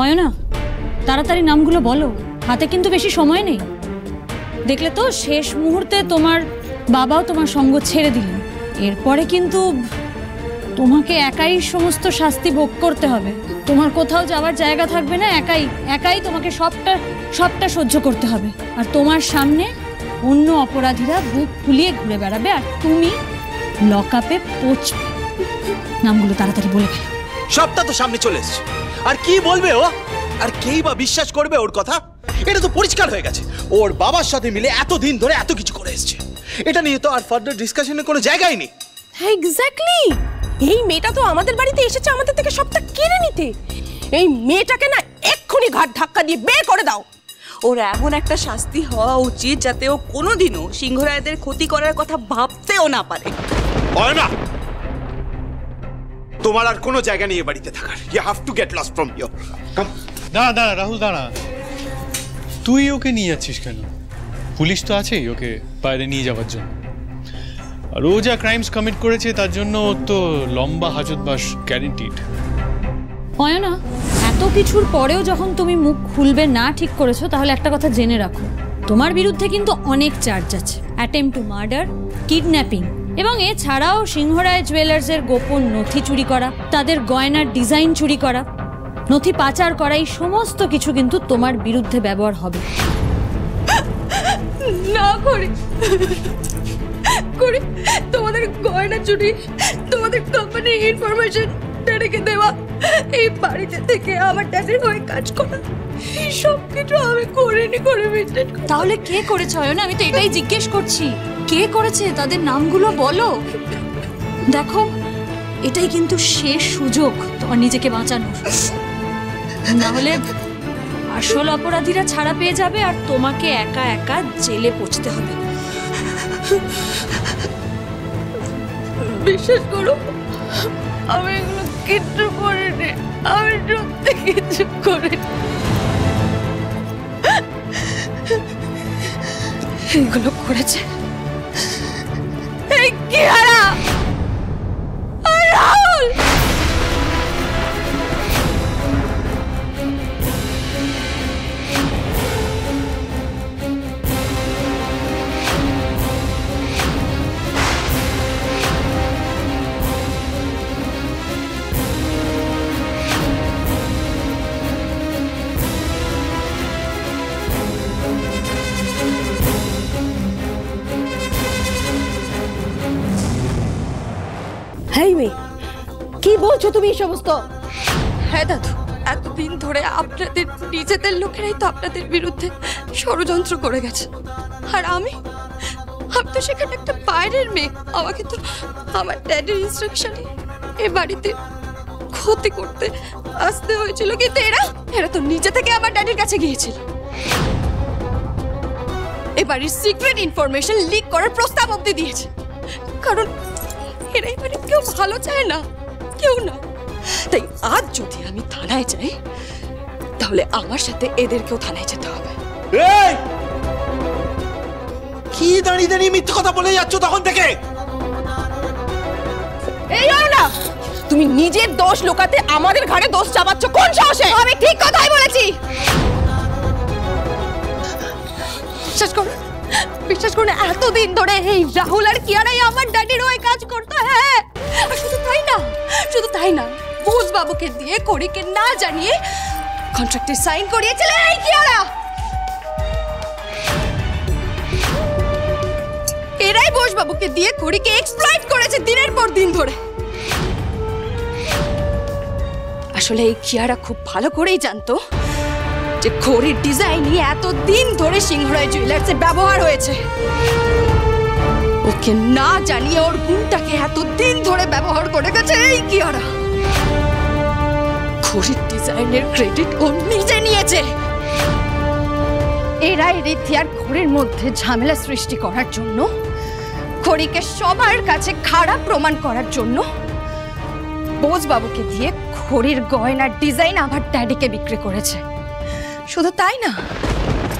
অয়না, তাড়াতাড়ি নামগুলো বলো, হাতে কিন্তু বেশি সময় নেই। দেখলে তো শেষ মুহূর্তে তোমার বাবাও তোমার সঙ্গ ছেড়ে দিলেন। এরপরে কিন্তু তোমাকে একাই সমস্ত শাস্তি ভোগ করতে হবে। তোমার কোথাও যাওয়ার জায়গা থাকবে না, একাই তোমাকে সবটা সহ্য করতে হবে। আর তোমার সামনে অন্য অপরাধীরা বুক ফুলিয়ে ঘুরে বেড়াবে, আর তুমি লকআপে পৌঁছবে। নামগুলো তাড়াতাড়ি বলে ফেলো। সবটা তো সামনে চলে এসেছে, আর কি বলবে ও? আর কেই বা বিশ্বাস করবে ওর কথা? এটা তো পরিষ্কার হয়ে গেছে ওর বাবার সাথে মিলে এতদিন ধরে এত কিছু করে এসেছে। এটা নিয়ে তো আর ফার্দার ডিসকাশনের কোনো জায়গাই নেই। এক্স্যাক্টলি, এই মেয়েটা তো আমাদের বাড়িতে এসেছে আমাদের থেকে সবটা কেড়ে নিতে। এই মেয়েটাকে না এক্ষুনি ঘাট ধাক্কা দিয়ে বের করে দাও। ওর এমন একটা শাস্তি হওয়া উচিত যাতে ও কোনোদিনও সিংহরায়দের ক্ষতি করার কথা ভাবতেও না পারে। না, তোমার আর কোনো জায়গা নেই এ বাড়িতে থাকার। You have to get lost from here. Come. দাঁড়া রাহুল, দাঁড়া। তুই ওকে নিয়ে যাচ্ছিস কেন? পুলিশ তো আছেই ওকে বাইরে নিয়ে যাওয়ার জন্য। আর ও যা ক্রাইমস কমিট করেছে তার জন্য ওর তো লম্বা হাজতবাস গ্যারান্টিড। অয়না, এত কিছুর পরেও যখন তুমি মুখ খুলবে না ঠিক করেছো, তাহলে একটা কথা জেনে রাখো, তোমার বিরুদ্ধে কিন্তু অনেক চার্জ আছে। অ্যাটেম্প টু মার্ডার, কিডন্যাপিং, এবং এছাড়াও সিংহরায় জুয়েলার্সের গোপন নথি চুরি করা, তাদের গয়নার ডিজাইন চুরি করা, নথি পাচার করা, এই সমস্ত কিছু কিন্তু তোমার বিরুদ্ধে ব্যবহার হবে। না করে তোমাদের গয়না চুরি, তোমাদের কোম্পানির ইনফরমেশন ড্যাডিকে দেওয়া, এই বাড়িতে থেকে আমার ড্যাডির হয়ে কাজ করা, এই সব কিছু আমি করিনি করে মিস্টেক। তাহলে কে করেছে অয়না? আমি তো এটাই জিজ্ঞেস করছি, কে করেছে? তাদের নামগুলো বলো। দেখো, এটাই কিন্তু শেষ সুযোগ তোমার নিজেকে বাঁচানোর, না হলে আসল অপরাধীরা ছাড়া পেয়ে যাবে আর তোমাকে একা একা জেলে পৌঁছতে হবে। বিশ্বাস করো, আমি এগুলো কিচ্ছু করিনি, আমি সত্যি কিচ্ছু করিনি। এগুলো করেছে এই কিয়ারা আর রাহুল। কি বলছো তুমি এই সমস্ত? হ্যাঁ দাদু, এতদিন ধরে আপনাদের নিজেদের লোকেরাই তো আপনাদের বিরুদ্ধে ষড়যন্ত্র করে গেছে। আর আমি তো সেখানে একটা বাইরের মেয়ে, আমাকে তো আমার ড্যাডির ইনস্ট্রাকশনে এ বাড়িতে ক্ষতি করতে আসতে হয়েছিল। কিন্তু এরা তো নিজে থেকে আমার ড্যাডির কাছে গিয়েছিল, এ বাড়ির সিক্রেট ইনফরমেশন লিক করার প্রস্তাব অব্দি দিয়েছে। কারণ এরা এই বাড়ির কেউ ভালো চায় না, কেউ না। তাই আজ যদি আমি থানায় যাই, তাহলে আমার সাথে এদেরকেও থানায় যেতে হবে। কি দাঁড়িয়ে দাঁড়িয়ে মিথ্যে কথা বলে যাচ্ছ তখন থেকে? এই না, তুমি নিজের দোষ লুকাতে আমাদের ঘাড়ে দোষ চাপাচ্ছ কোন সাহসে? আমি ঠিক কথাই বলেছি। বিশ্বাস করুন, এতদিন ধরে এই রাহুল আর কিয়ারাই আমার ড্যাডির হয়ে কাজ করতো। হ্যাঁ, আর শুধু তাই না, বোস বাবুকে দিয়ে করিকে না জানিয়ে কন্ট্রাক্টে সাইন করিয়েছিলেন এই কিয়ারা। এরাই বোস বাবুকে দিয়ে করিকে এক্সপ্লয়েট করেছে দিনের পর দিন ধরে। আসলে এই কিয়ারা খুব ভালো করেই জানতো যে ঘড়ির ডিজাইনই এতদিন ধরে সিংহরায় জুয়েলার্সে ব্যবহার হয়েছে। ওকে না জানিয়ে ওর গুণটাকে এতদিন ধরে ব্যবহার করে গেছে এই কিয়ারা। ঘড়ির ডিজাইনের ক্রেডিট ও নিজে নিয়েছে। এরাই রিথিয়ার ঘড়ির মধ্যে ঝামেলা সৃষ্টি করার জন্য, ঘড়িকে সবার কাছে খারাপ প্রমাণ করার জন্য বোস বাবুকে দিয়ে ঘড়ির গয়নার ডিজাইন আমার ড্যাডিকে বিক্রি করেছে। শুধু তাই না,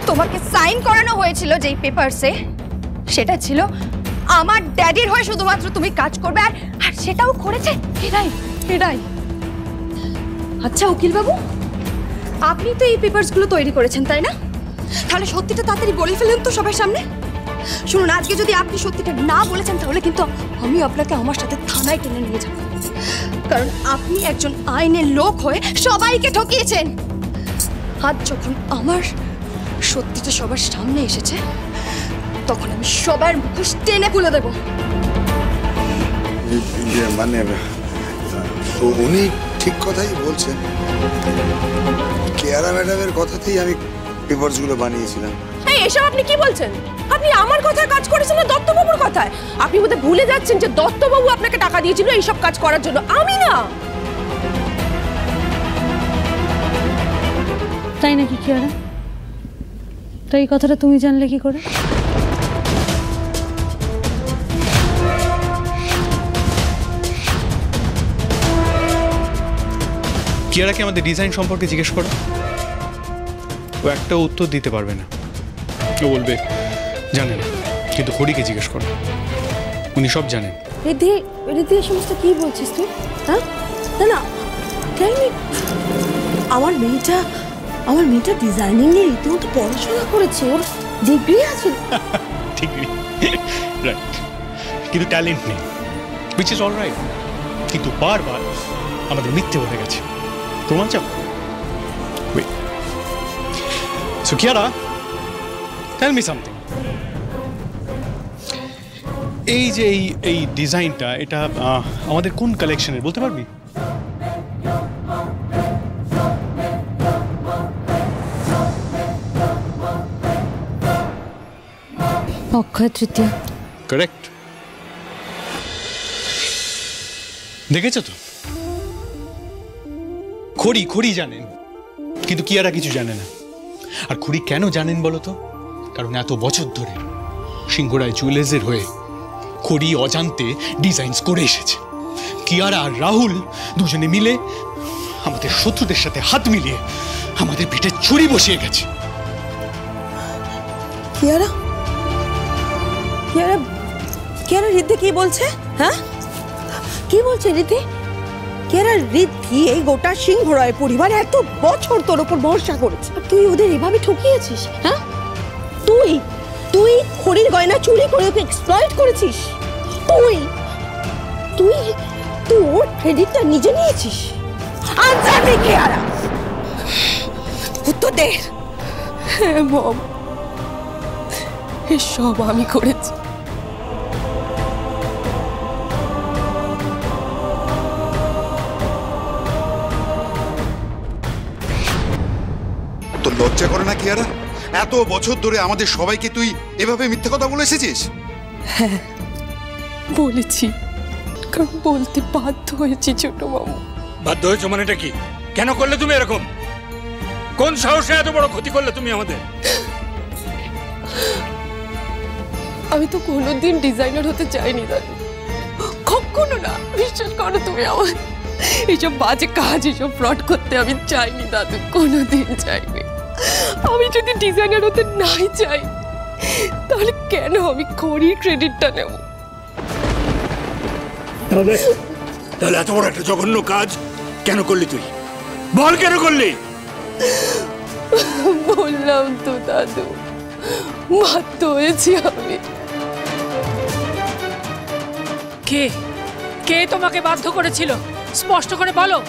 তোমাকে সাইন করানো হয়েছিল যেই পেপারসে, সেটা ছিল আমার ড্যাডির হয়ে শুধুমাত্র তুমি কাজ করবে, আর সেটাও করেছে এরাই। আচ্ছা উকিল বাবু, আপনি তো এই পেপারসগুলো তৈরি করেছেন তাই না? তাহলে সত্যিটা তাড়াতাড়ি বলে ফেলেন তো সবার সামনে। শুনুন, আজকে যদি আপনি সত্যিটা না বলেছেন তাহলে কিন্তু আমি আপনাকে আমার সাথে থানায় টেনে নিয়ে যাব, কারণ আপনি একজন আইনের লোক হয়ে সবাইকে ঠকিয়েছেন। আজ যখন আমার সত্যিটা সবার সামনে এসেছে তখন আমি সবার মুখোশ টেনে খুলে দেব। মানে উনি ঠিক কথাই বলছেন। কেয়ারা ম্যাডামের কথাতেই আমি পেপারসগুলো বানিয়েছিলাম। এই এসব আপনি কি বলছেন? আপনি আমার কথায় কাজ করেছেন না দত্তবাবুর কথায়? আপনি বোধহয় ভুলে যাচ্ছেন যে দত্তবাবু আপনাকে টাকা দিয়েছিল এইসব কাজ করার জন্য, আমি না। তাই নাকি কিয়ারা? তো এই কথাটা তুমি জানলে কি করে? কিয়ারাকে আমাদের ডিজাইন সম্পর্কে জিজ্ঞেস করো, ও একটা উত্তর দিতে পারবে না। ও বলবে জানে না। কিন্তু হরিকে জিজ্ঞেস করো, উনি সব জানেন। রিদ্ধি, রিদ্ধি এই সমস্ত কি বলছিস তুই? হ্যাঁ না না, আমার মেয়েটা ডিজাইনিং নিয়ে রীতিমতো পড়াশোনা করেছে, ওর ডিগ্রি আছে। ডিগ্রি রাইট, কিন্তু ট্যালেন্ট নেই, উইচ ইজ অল রাইট। কিন্তু বারবার আমাদের মিথ্যে বলে গেছে। প্রমাণ চাও? Wait, so Kiara, tell me something. এই যে এই ডিজাইনটা, এটা আমাদের কোন কালেকশনের বলতে পারবি? অক্ষয় তৃতীয়া। কারেক্ট। দেখেছো তো, খড়ি জানেন, কিন্তু কিয়ারা কিছু জানে না। আর খড়ি কেন জানেন বলো তো? কারণ এত বছর ধরে সিংহরায় জুয়েলার্সের হয়ে খড়ি অজান্তে ডিজাইনস করে এসেছে। কিয়ারা আর রাহুল দুজনে মিলে আমাদের শত্রুদের সাথে হাত মিলিয়ে আমাদের পিঠে ছুরি বসিয়ে গেছে। কিয়ারা, কিয়ারা, কিয়ারা রিদ্ধি কি বলছে? হ্যাঁ কি বলছে রিদ্ধি? কিয়ারা, রিদ্ধি এই গোটা সিংহরায় পরিবার এত বছর তোর উপর ভরসা করেছে, আর তুই ওদের এভাবে ঠকিয়েছিস? হ্যাঁ, তুই খড়ির গয়না চুরি করে ওকে এক্সপ্লয়েট করেছিস। তুই তুই তুই ওর ক্রেডিটটা নিজে নিয়েছিস। আনসার দে কিয়ারা, উত্তর দে। হ্যাঁ মম, এসব আমি করেছি। তোর লজ্জা করে না কিয়ারা? এত বছর ধরে আমাদের সবাইকে তুই এভাবে মিথ্যে কথা বলে এসেছিস। হ্যাঁ বলেছি, কারণ বলতে বাধ্য হয়েছি ছোট মামু। বাধ্য হয়েছো মানেটা কি? কেন করলে তুমি এরকম? কোন সাহসে এত বড় ক্ষতি করলে তুমি আমাদের? আমি তো কোনোদিন ডিজাইনার হতে চাইনি দাদু, কখনো না। বিশ্বাস করো তুমি আমার, এইসব বাজে কাজ, এইসব ফ্রড করতে আমি চাইনি দাদু, কোনোদিন চাইনি। আমি যদি ডিজাইনার হতে নাই চাই তাহলে কেন আমি খড়ির ক্রেডিটটা নেব? তাহলে এত বড় একটা জঘন্য কাজ কেন করলি তুই? বল কেন করলি? বললাম তো দাদু, বাধ্য হয়েছি আমি। কে কে তোমাকে বাধ্য করেছিল? স্পষ্ট করে বলো।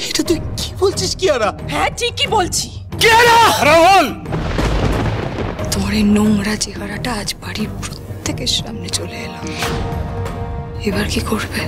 এটা তুই কি বলছিস কিয়ারা? হ্যাঁ ঠিকই বলছি। রাহুল, তোমার এই নোংরা চেহারাটা আজ বাড়ির প্রত্যেকের সামনে চলে এলাম, এবার কি করবে?